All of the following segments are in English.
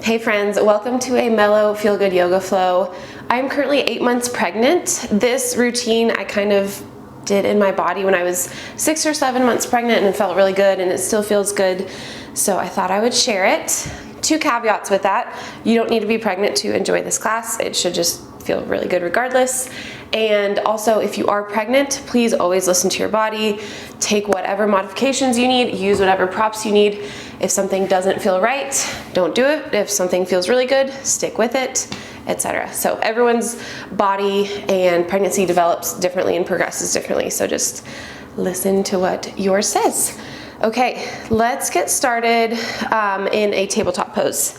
Hey friends, welcome to a Mellow Feel Good Yoga Flow. I'm currently 8 months pregnant. This routine I kind of did in my body when I was 6 or 7 months pregnant, and it felt really good and it still feels good. So I thought I would share it. 2 caveats with that. You don't need to be pregnant to enjoy this class. It should just feel really good regardless. And also, if you are pregnant, please always listen to your body. Take whatever modifications you need, use whatever props you need. If something doesn't feel right, don't do it. If something feels really good, stick with it, etc. So everyone's body and pregnancy develops differently and progresses differently. So just listen to what yours says. Okay, let's get started in a tabletop pose.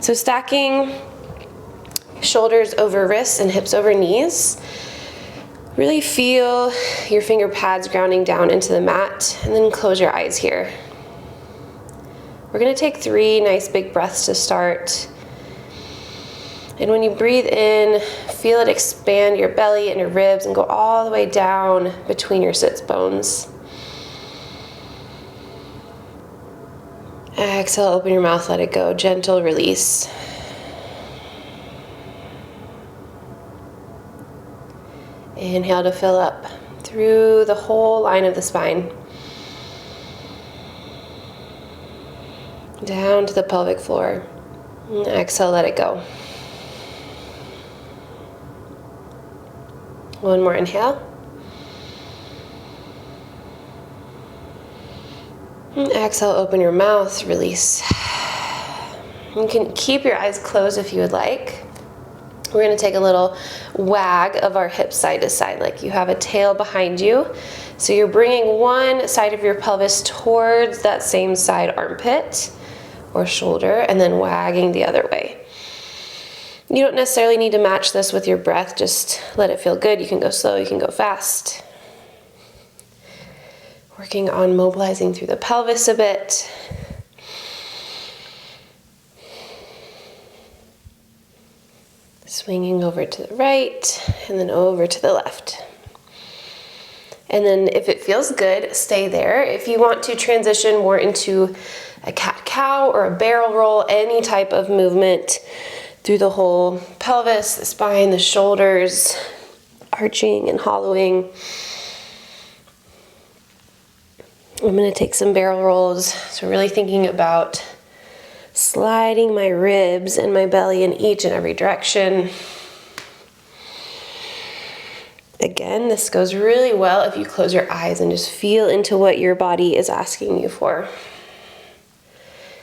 So stacking shoulders over wrists and hips over knees. Really feel your finger pads grounding down into the mat, and then close your eyes here. We're gonna take 3 nice big breaths to start. And when you breathe in, feel it expand your belly and your ribs and go all the way down between your sits bones. Exhale, open your mouth, let it go. Gentle release. Inhale to fill up through the whole line of the spine. Down to the pelvic floor. Exhale, let it go. One more inhale. Exhale, open your mouth, release. You can keep your eyes closed if you would like. We're going to take a little wag of our hips side to side, like you have a tail behind you. So you're bringing one side of your pelvis towards that same side armpit or shoulder, and then wagging the other way. You don't necessarily need to match this with your breath, just let it feel good. You can go slow, you can go fast. Working on mobilizing through the pelvis a bit. Swinging over to the right and then over to the left. And then if it feels good, stay there. If you want to transition more into a cat-cow or a barrel roll, any type of movement through the whole pelvis, the spine, the shoulders, arching and hollowing. I'm going to take some barrel rolls. So really thinking about sliding my ribs and my belly in each and every direction. Again, this goes really well if you close your eyes and just feel into what your body is asking you for.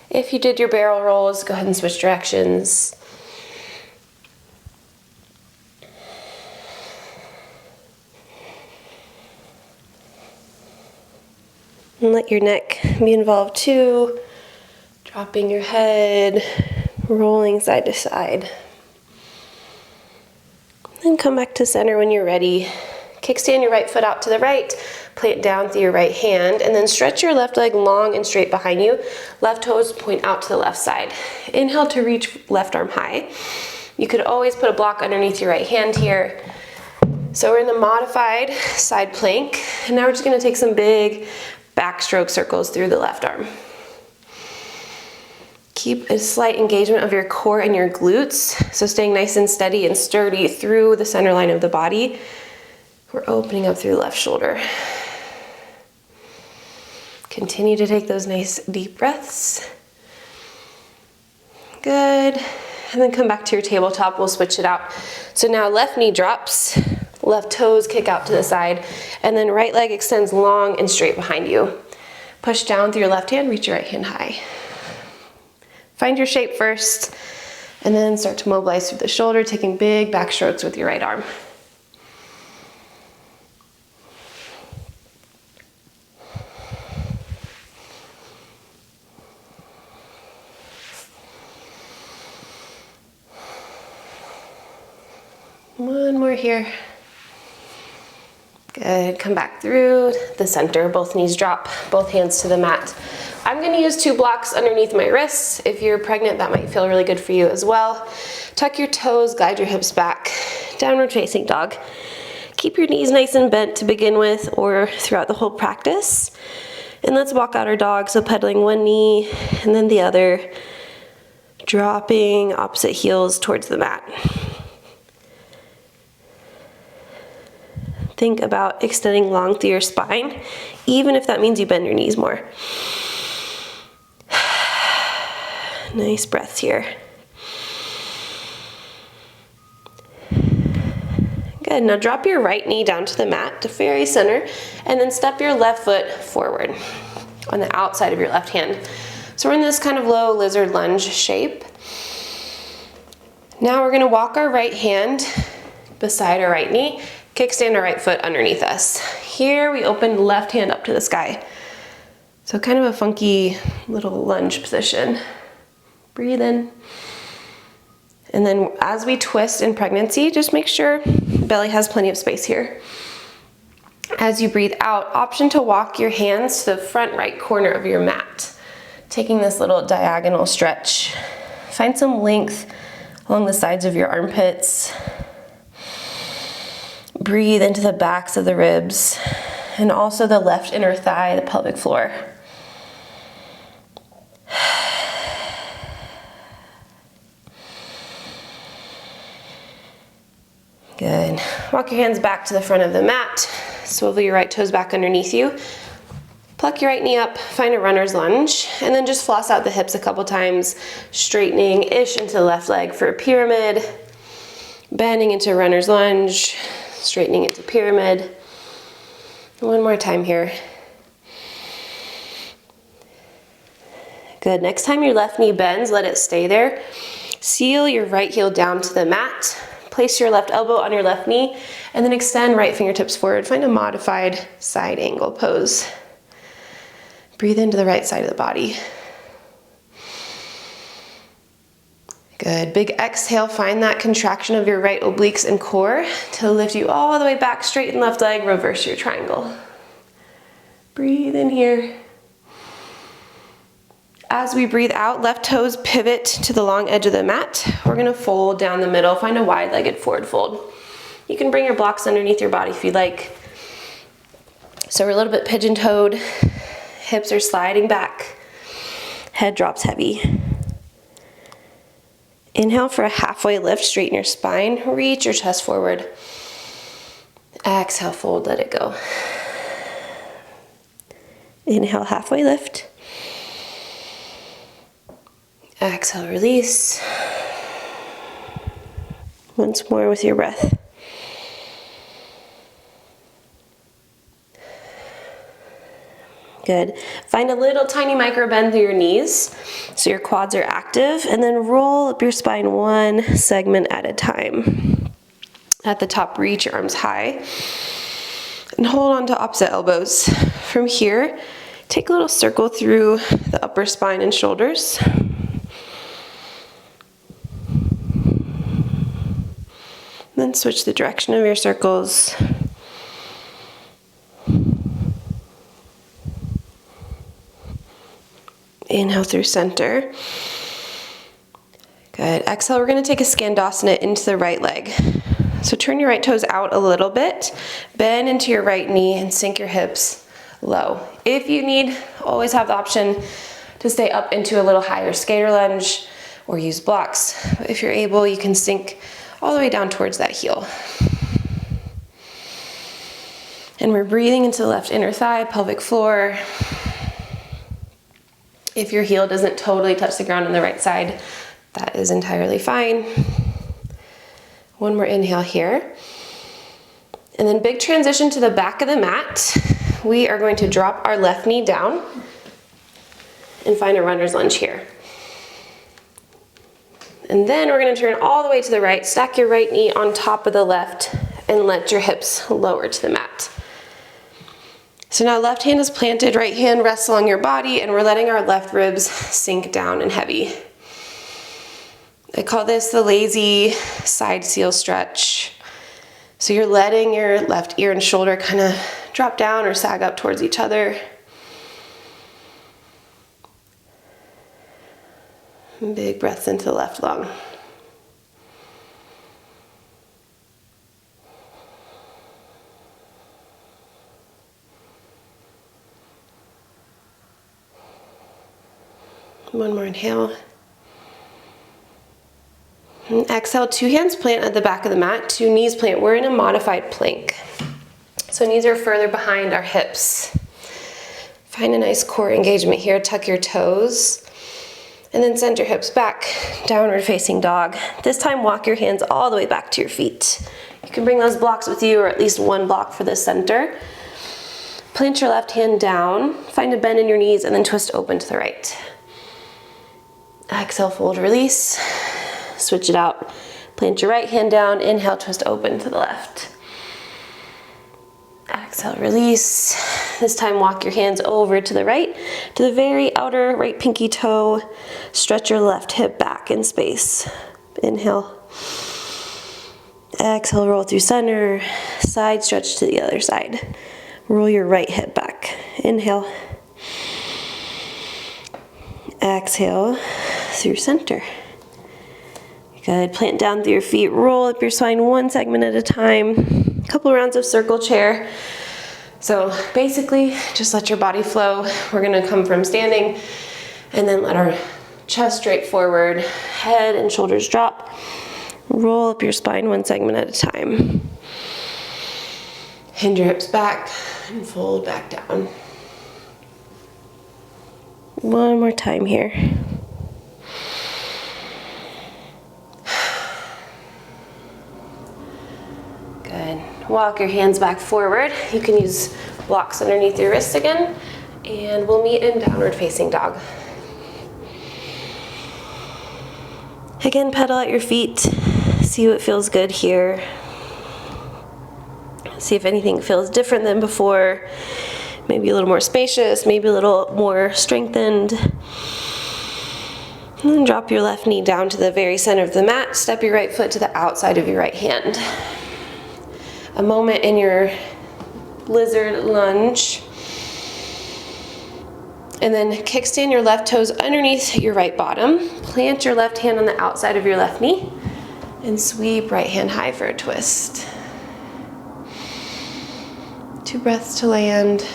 If you did your barrel rolls, go ahead and switch directions. And let your neck be involved too. Dropping your head, rolling side to side. Then come back to center when you're ready. Kickstand your right foot out to the right, plant down through your right hand, and then stretch your left leg long and straight behind you. Left toes point out to the left side. Inhale to reach left arm high. You could always put a block underneath your right hand here. So we're in the modified side plank, and now we're just gonna take some big backstroke circles through the left arm. Keep a slight engagement of your core and your glutes, so staying nice and steady and sturdy through the center line of the body. We're opening up through the left shoulder. Continue to take those nice deep breaths. Good. And then come back to your tabletop. We'll switch it out. So now left knee drops, left toes kick out to the side, and then right leg extends long and straight behind you. Push down through your left hand, reach your right hand high. Find your shape first, and then start to mobilize through the shoulder, taking big back strokes with your right arm. One more here. Good, come back through the center, both knees drop, both hands to the mat. I'm gonna use 2 blocks underneath my wrists. If you're pregnant, that might feel really good for you as well. Tuck your toes, glide your hips back. Downward facing dog. Keep your knees nice and bent to begin with or throughout the whole practice. And let's walk out our dog, so pedaling one knee and then the other. Dropping opposite heels towards the mat. Think about extending long through your spine, even if that means you bend your knees more. Nice breaths here. Good, now drop your right knee down to the mat, to very center, and then step your left foot forward on the outside of your left hand. So we're in this kind of low lizard lunge shape. Now we're gonna walk our right hand beside our right knee, kickstand our right foot underneath us. Here we open left hand up to the sky. So kind of a funky little lunge position. Breathe in. And then as we twist in pregnancy, just make sure the belly has plenty of space here. As you breathe out, option to walk your hands to the front right corner of your mat, taking this little diagonal stretch. Find some length along the sides of your armpits. Breathe into the backs of the ribs and also the left inner thigh, the pelvic floor. Good. Walk your hands back to the front of the mat. Swivel your right toes back underneath you. Pluck your right knee up, find a runner's lunge, and then just floss out the hips a couple times, straightening-ish into the left leg for a pyramid, bending into runner's lunge, straightening into pyramid. One more time here. Good. Next time your left knee bends, let it stay there. Seal your right heel down to the mat. Place your left elbow on your left knee, and then extend right fingertips forward. Find a modified side angle pose. Breathe into the right side of the body. Good. Big exhale. Find that contraction of your right obliques and core to lift you all the way back, straighten left leg, reverse your triangle. Breathe in here. As we breathe out, left toes pivot to the long edge of the mat. We're gonna fold down the middle, find a wide-legged forward fold. You can bring your blocks underneath your body if you like. So we're a little bit pigeon-toed, hips are sliding back, head drops heavy. Inhale for a halfway lift, straighten your spine, reach your chest forward. Exhale, fold, let it go. Inhale, halfway lift. Exhale, release. Once more with your breath. Good. Find a little tiny micro bend through your knees so your quads are active, and then roll up your spine one segment at a time. At the top, reach your arms high and hold on to opposite elbows. From here, take a little circle through the upper spine and shoulders. Then switch the direction of your circles. Inhale through center. Good. Exhale, we're going to take a Skandasana into the right leg. So turn your right toes out a little bit, bend into your right knee and sink your hips low. If you need, always have the option to stay up into a little higher skater lunge or use blocks. But if you're able, you can sink all the way down towards that heel. And we're breathing into the left inner thigh, pelvic floor. If your heel doesn't totally touch the ground on the right side, that is entirely fine. One more inhale here. And then big transition to the back of the mat. We are going to drop our left knee down and find a runner's lunge here. And then we're going to turn all the way to the right, stack your right knee on top of the left, and let your hips lower to the mat. So now left hand is planted, right hand rests along your body, and we're letting our left ribs sink down and heavy. I call this the lazy side seal stretch. So you're letting your left ear and shoulder kind of drop down or sag up towards each other. Big breaths into the left lung. One more inhale. And exhale, 2 hands plant at the back of the mat, 2 knees plant. We're in a modified plank. So knees are further behind our hips. Find a nice core engagement here. Tuck your toes. And then send your hips back, downward facing dog. This time walk your hands all the way back to your feet. You can bring those blocks with you, or at least one block for the center. Plant your left hand down, find a bend in your knees, and then twist open to the right. Exhale, fold, release. Switch it out. Plant your right hand down, inhale, twist open to the left. Exhale, release. This time walk your hands over to the right, to the very outer right pinky toe. Stretch your left hip back in space. Inhale. Exhale, roll through center. Side stretch to the other side. Roll your right hip back. Inhale. Exhale through center. Good. Plant down through your feet. Roll up your spine one segment at a time. A couple rounds of circle chair. So basically, just let your body flow. We're gonna come from standing and then let our chest straight forward, head and shoulders drop. Roll up your spine one segment at a time. Hinge your hips back and fold back down. One more time here. Good. Walk your hands back forward. You can use blocks underneath your wrists again, and we'll meet in downward facing dog. Again, pedal at your feet. See what feels good here. See if anything feels different than before. Maybe a little more spacious, maybe a little more strengthened. And then drop your left knee down to the very center of the mat. Step your right foot to the outside of your right hand. A moment in your lizard lunge. And then kickstand your left toes underneath your right bottom. Plant your left hand on the outside of your left knee. And sweep right hand high for a twist. 2 breaths to land.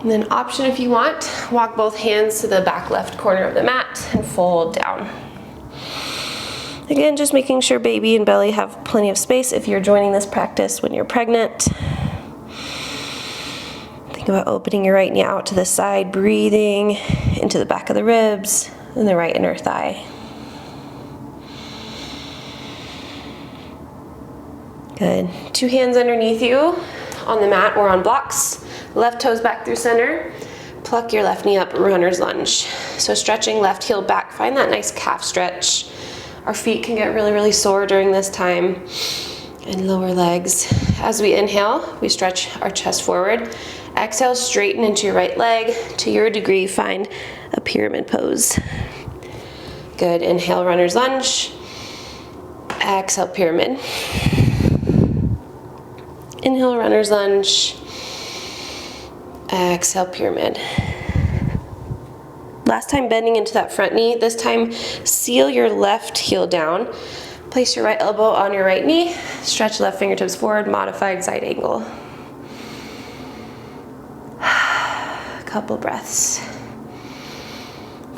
And then option if you want, walk both hands to the back left corner of the mat and fold down. Again, just making sure baby and belly have plenty of space if you're joining this practice when you're pregnant. Think about opening your right knee out to the side, breathing into the back of the ribs and the right inner thigh. Good. 2 hands underneath you on the mat or on blocks. Left toes back through center. Pluck your left knee up, runner's lunge. So stretching left heel back. Find that nice calf stretch. Our feet can get really, really sore during this time. And lower legs. As we inhale, we stretch our chest forward. Exhale, straighten into your right leg. To your degree, find a pyramid pose. Good. Inhale, runner's lunge. Exhale, pyramid. Inhale, runner's lunge. Exhale, pyramid. Last time bending into that front knee. This time, seal your left heel down. Place your right elbow on your right knee. Stretch left fingertips forward, modified side angle. Couple breaths.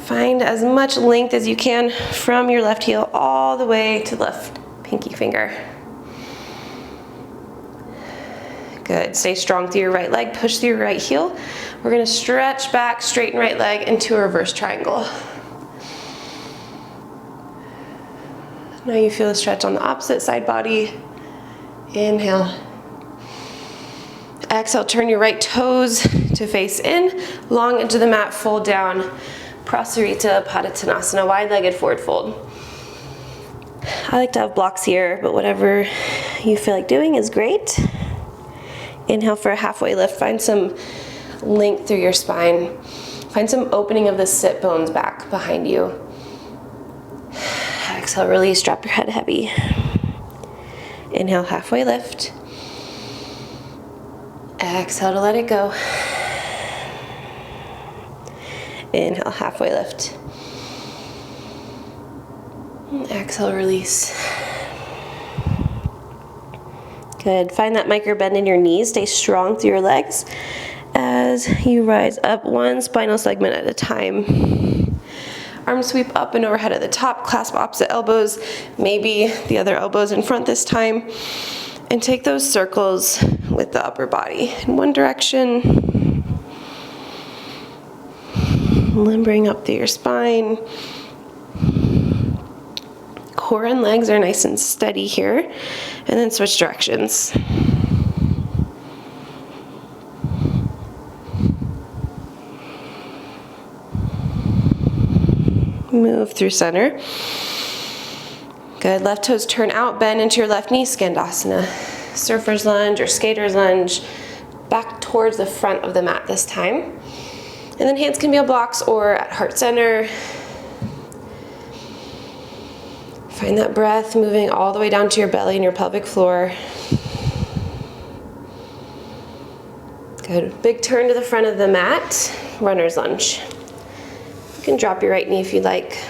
Find as much length as you can from your left heel all the way to the left pinky finger. Good. Stay strong through your right leg. Push through your right heel. We're going to stretch back, straighten right leg into a reverse triangle. Now you feel the stretch on the opposite side body. Inhale. Exhale, turn your right toes to face in, long into the mat, fold down. Prasarita Padottanasana, wide-legged forward fold. I like to have blocks here, but whatever you feel like doing is great. Inhale for a halfway lift. Find some length through your spine. Find some opening of the sit bones back behind you. Exhale, release, drop your head heavy. Inhale, halfway lift. Exhale to let it go. Inhale, halfway lift. Exhale, release. Good. Find that micro bend in your knees. Stay strong through your legs as you rise up one spinal segment at a time. Arm sweep up and overhead at the top, clasp opposite elbows, maybe the other elbows in front this time, and take those circles with the upper body in one direction, limbering up through your spine. Core and legs are nice and steady here, and then switch directions. Move through center. Good, left toes turn out, bend into your left knee, Skandasana. Surfer's lunge or skater's lunge, back towards the front of the mat this time. And then hands can be on blocks or at heart center. Find that breath moving all the way down to your belly and your pelvic floor. Good, big turn to the front of the mat, runner's lunge. You can drop your right knee if you'd like.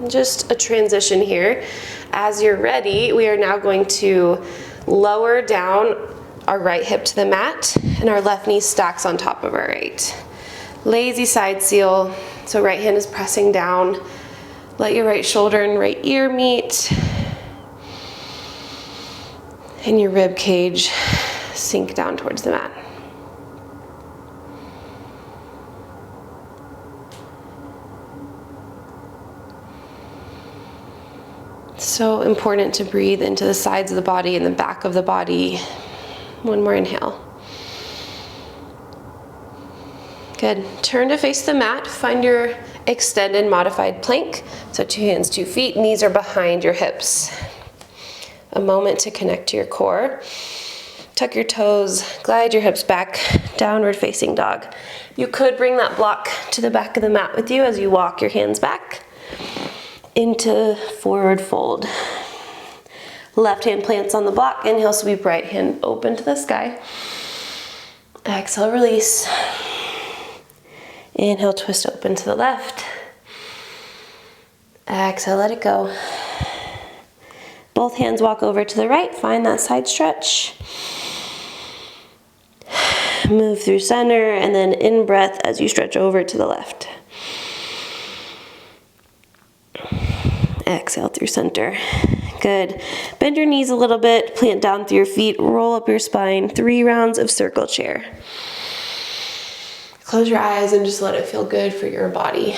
Just a transition here. As you're ready, we are now going to lower down our right hip to the mat and our left knee stacks on top of our right. Lazy side seal, so right hand is pressing down. Let your right shoulder and right ear meet. And your rib cage sink down towards the mat. So important to breathe into the sides of the body and the back of the body. One more inhale. Good. Turn to face the mat. Find your extended modified plank. So 2 hands, 2 feet. Knees are behind your hips. A moment to connect to your core. Tuck your toes. Glide your hips back. Downward facing dog. You could bring that block to the back of the mat with you as you walk your hands back into forward fold. Left hand plants on the block. Inhale, sweep right hand open to the sky. Exhale, release. Inhale, twist open to the left. Exhale, let it go. Both hands walk over to the right. Find that side stretch. Move through center and then in breath as you stretch over to the left. Exhale through center. Good. Bend your knees a little bit, plant down through your feet, roll up your spine. 3 rounds of circle chair. Close your eyes and just let it feel good for your body.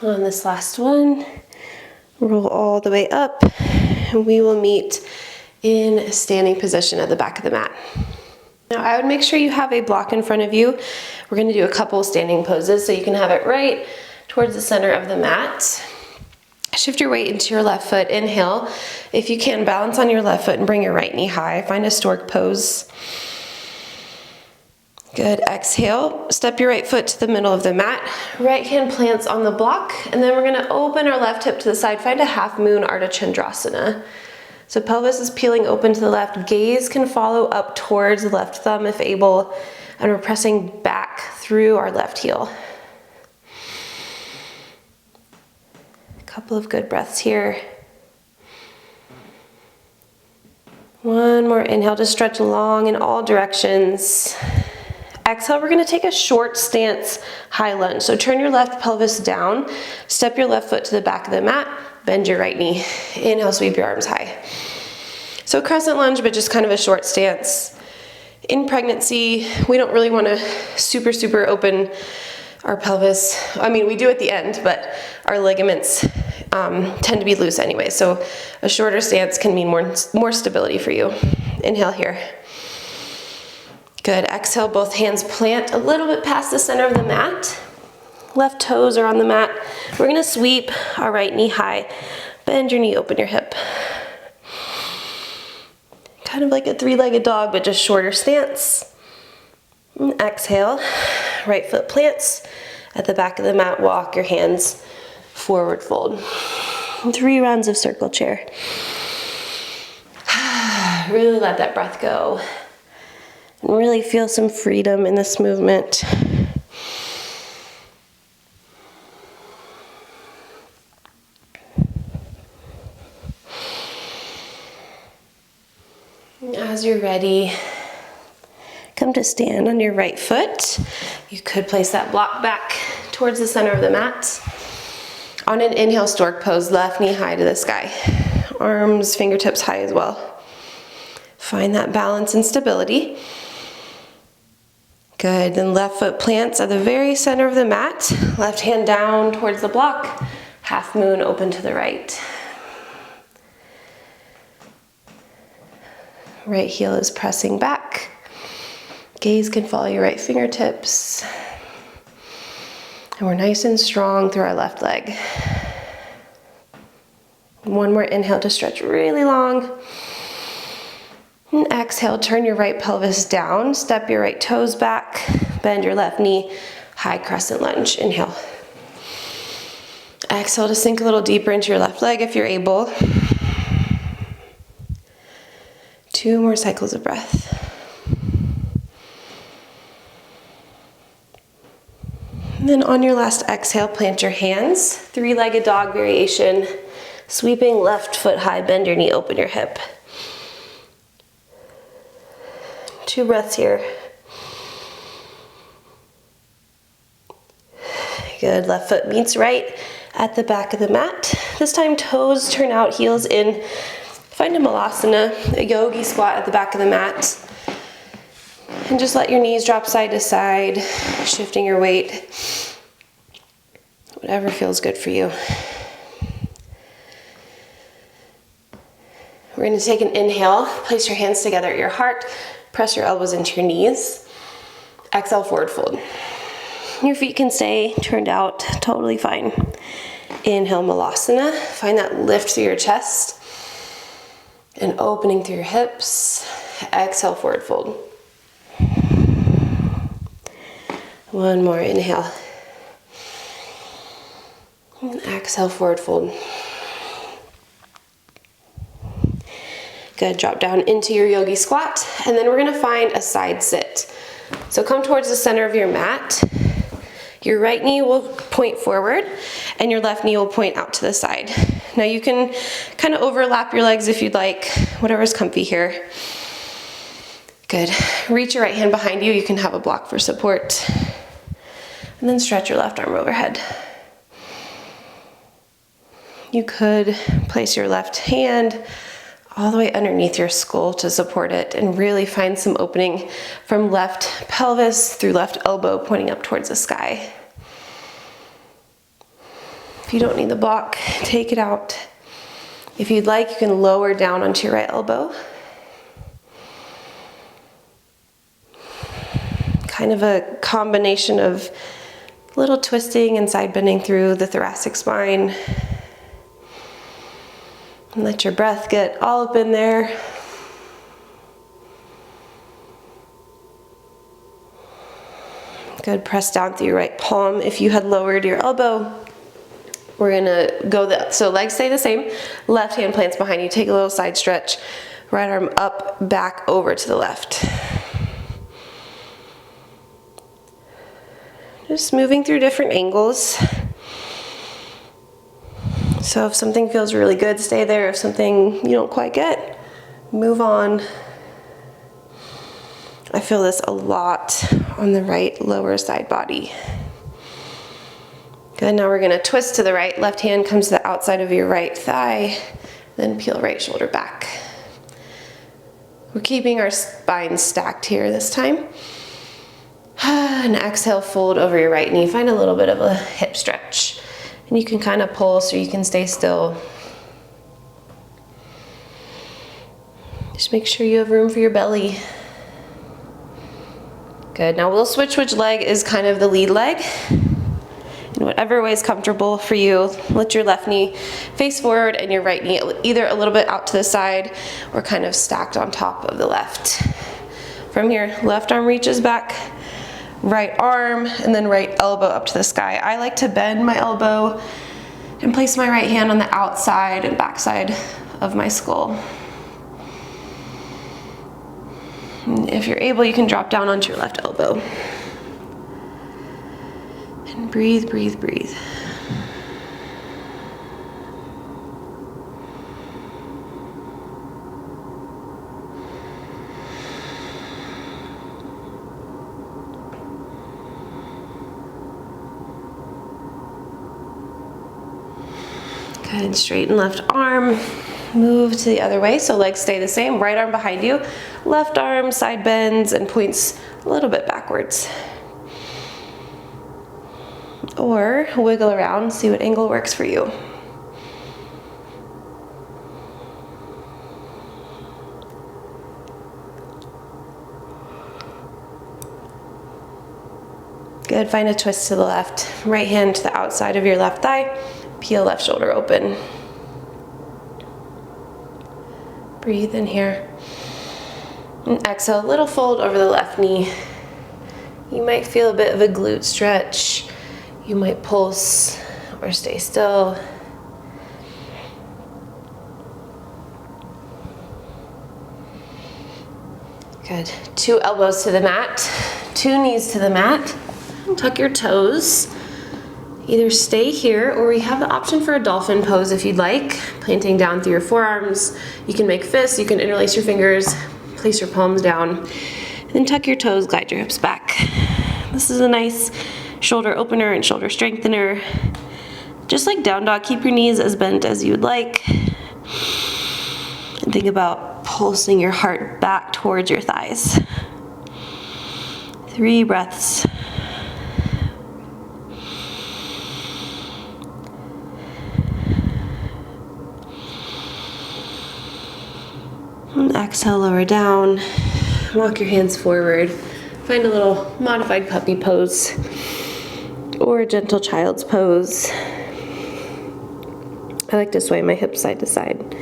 On this last one, roll all the way up, and we will meet in a standing position at the back of the mat. Now I would make sure you have a block in front of you. We're going to do a couple standing poses so you can have it right towards the center of the mat. Shift your weight into your left foot, inhale. If you can, balance on your left foot and bring your right knee high. Find a stork pose. Good, exhale, step your right foot to the middle of the mat. Right hand plants on the block, and then we're gonna open our left hip to the side. Find a half moon Ardha Chandrasana. So pelvis is peeling open to the left. Gaze can follow up towards the left thumb if able, and we're pressing back through our left heel. A couple of good breaths here. One more inhale to stretch long in all directions. Exhale, we're gonna take a short stance high lunge. So turn your left pelvis down, step your left foot to the back of the mat, bend your right knee. Inhale, sweep your arms high. So crescent lunge, but just kind of a short stance. In pregnancy, we don't really wanna super open our pelvis. I mean, we do at the end, but our ligaments tend to be loose anyway. So a shorter stance can mean more stability for you. Inhale here. Good, exhale, both hands plant a little bit past the center of the mat. Left toes are on the mat. We're gonna sweep our right knee high. Bend your knee, open your hip. Kind of like a 3-legged dog, but just shorter stance. And exhale, right foot plants. At the back of the mat, walk your hands forward fold. 3 rounds of circle chair. Really let that breath go. And really feel some freedom in this movement. you're ready, come to stand on your right foot. You could place that block back towards the center of the mat. On an inhale, stork pose, left knee high to the sky. Arms, fingertips high as well. Find that balance and stability. Good, then left foot plants at the very center of the mat. Left hand down towards the block. Half moon open to the right. Right heel is pressing back. Gaze can follow your right fingertips. And we're nice and strong through our left leg. One more inhale to stretch really long. And exhale, turn your right pelvis down, step your right toes back, bend your left knee, high crescent lunge. Inhale. Exhale to sink a little deeper into your left leg if you're able. 2 more cycles of breath. And then on your last exhale, plant your hands, 3-legged dog variation, sweeping left foot high, bend your knee, open your hip. 2 breaths here. Good, left foot meets right at the back of the mat. This time toes turn out, heels in. Find a Mallasana, a yogi squat at the back of the mat. And just let your knees drop side to side, shifting your weight. Whatever feels good for you. We're going to take an inhale, place your hands together at your heart, press your elbows into your knees. Exhale, forward fold. Your feet can stay turned out, totally fine. Inhale, Mallasana. Find that lift through your chest and opening through your hips. Exhale, forward fold. One more inhale. And exhale, forward fold. Good, drop down into your yogi squat, and then we're gonna find a side sit. So come towards the center of your mat. Your right knee will point forward, and your left knee will point out to the side. Now you can kind of overlap your legs if you'd like, whatever's comfy here. Good, reach your right hand behind you. You can have a block for support. And then stretch your left arm overhead. You could place your left hand all the way underneath your skull to support it and really find some opening from left pelvis through left elbow pointing up towards the sky. If you don't need the block, take it out. If you'd like, you can lower down onto your right elbow. Kind of a combination of little twisting and side bending through the thoracic spine. And let your breath get all up in there. Good, press down through your right palm. If you had lowered your elbow, we're gonna go so legs stay the same. Left hand plants behind you. Take a little side stretch. Right arm up, back, over to the left. Just moving through different angles. So if something feels really good, stay there. If something you don't quite get, move on. I feel this a lot on the right lower side body. Good, now we're gonna twist to the right. Left hand comes to the outside of your right thigh, then peel right shoulder back. We're keeping our spine stacked here this time. And exhale, fold over your right knee. Find a little bit of a hip stretch. And you can kind of pulse or you can stay still. Just make sure you have room for your belly. Good, now we'll switch which leg is kind of the lead leg. In whatever way is comfortable for you, let your left knee face forward and your right knee either a little bit out to the side or kind of stacked on top of the left. From here, left arm reaches back, right arm, and then right elbow up to the sky. I like to bend my elbow and place my right hand on the outside and backside of my skull. And if you're able, you can drop down onto your left elbow. And breathe, breathe, breathe. Good, straighten left arm. Move to the other way, so legs stay the same. Right arm behind you. Left arm side bends and points a little bit backwards. Or wiggle around, see what angle works for you. Good, find a twist to the left. Right hand to the outside of your left thigh. Peel left shoulder open. Breathe in here. And exhale, a little fold over the left knee. You might feel a bit of a glute stretch. You might pulse or stay still. Good. 2 elbows to the mat, 2 knees to the mat. Tuck your toes. Either stay here, or we have the option for a dolphin pose if you'd like. Planting down through your forearms. You can make fists, you can interlace your fingers, place your palms down, and then tuck your toes, glide your hips back. This is a nice shoulder opener and shoulder strengthener. Just like down dog, keep your knees as bent as you would like. And think about pulsing your heart back towards your thighs. 3 breaths. And exhale, lower down. Walk your hands forward. Find a little modified puppy pose or a gentle child's pose. I like to sway my hips side to side.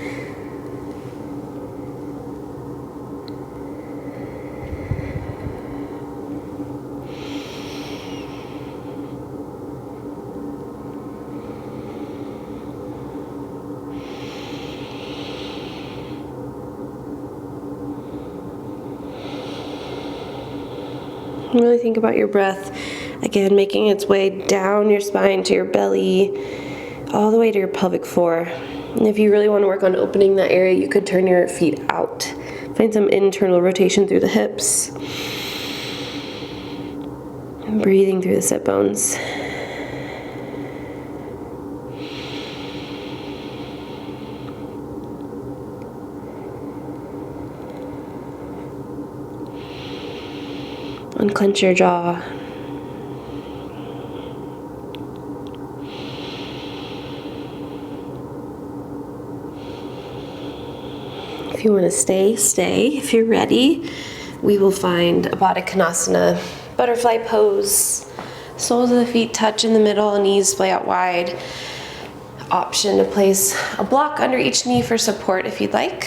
Really think about your breath, again, making its way down your spine to your belly, all the way to your pelvic floor. And if you really want to work on opening that area, you could turn your feet out. Find some internal rotation through the hips. And breathing through the sit bones. Unclench your jaw. If you want to stay, stay. If you're ready, we will find a Baddha Konasana, butterfly pose. Soles of the feet touch in the middle, knees splay out wide. Option to place a block under each knee for support if you'd like.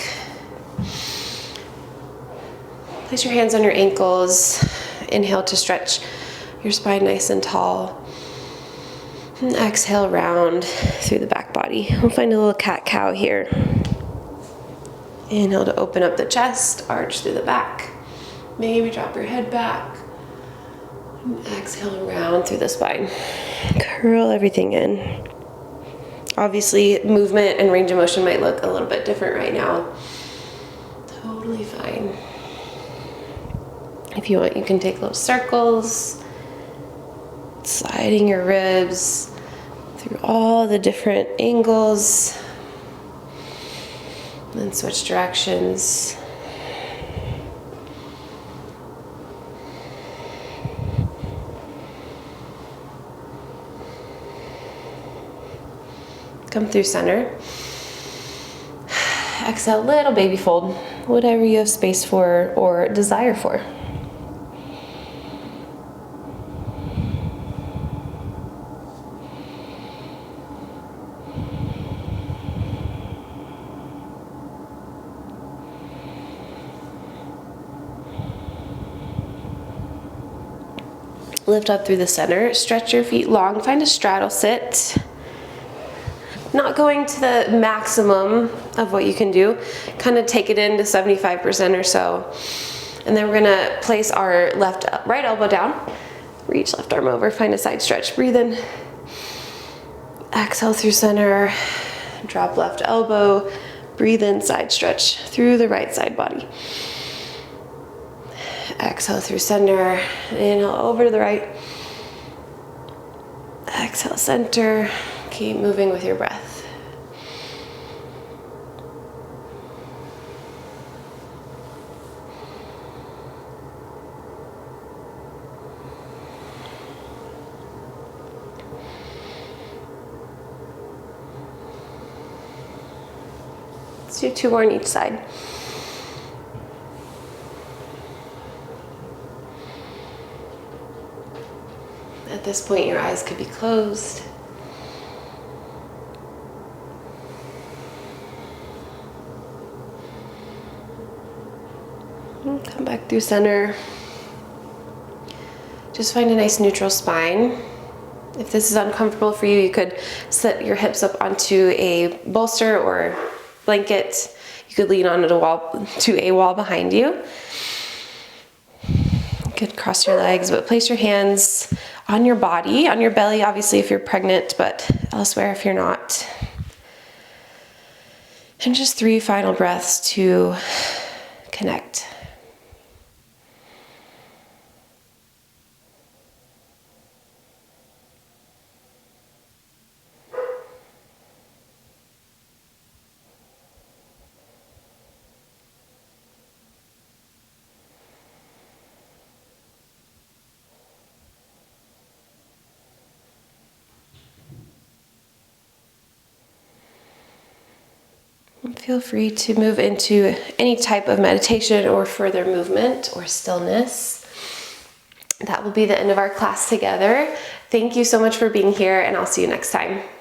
Place your hands on your ankles. Inhale to stretch your spine nice and tall. And exhale, round through the back body. We'll find a little cat-cow here. Inhale to open up the chest, arch through the back. Maybe drop your head back. And exhale, round through the spine. Curl everything in. Obviously, movement and range of motion might look a little bit different right now. Totally fine. If you want, you can take little circles, sliding your ribs through all the different angles, and then switch directions. Come through center. Exhale, little baby fold, whatever you have space for or desire for. Lift up through the center, stretch your feet long, find a straddle sit. Not going to the maximum of what you can do, kind of take it into 75% or so. And then we're gonna place our right elbow down, reach left arm over, find a side stretch, breathe in. Exhale through center, drop left elbow, breathe in, side stretch through the right side body. Exhale through center, inhale over to the right. Exhale, center. Keep moving with your breath. Let's do 2 more on each side. At this point, your eyes could be closed. Come back through center. Just find a nice neutral spine. If this is uncomfortable for you, you could set your hips up onto a bolster or blanket. You could lean onto a wall behind you. You could cross your legs, but place your hands on your body, on your belly, obviously if you're pregnant, but elsewhere if you're not. And just 3 final breaths to connect. Feel free to move into any type of meditation or further movement or stillness. That will be the end of our class together. Thank you so much for being here, and I'll see you next time.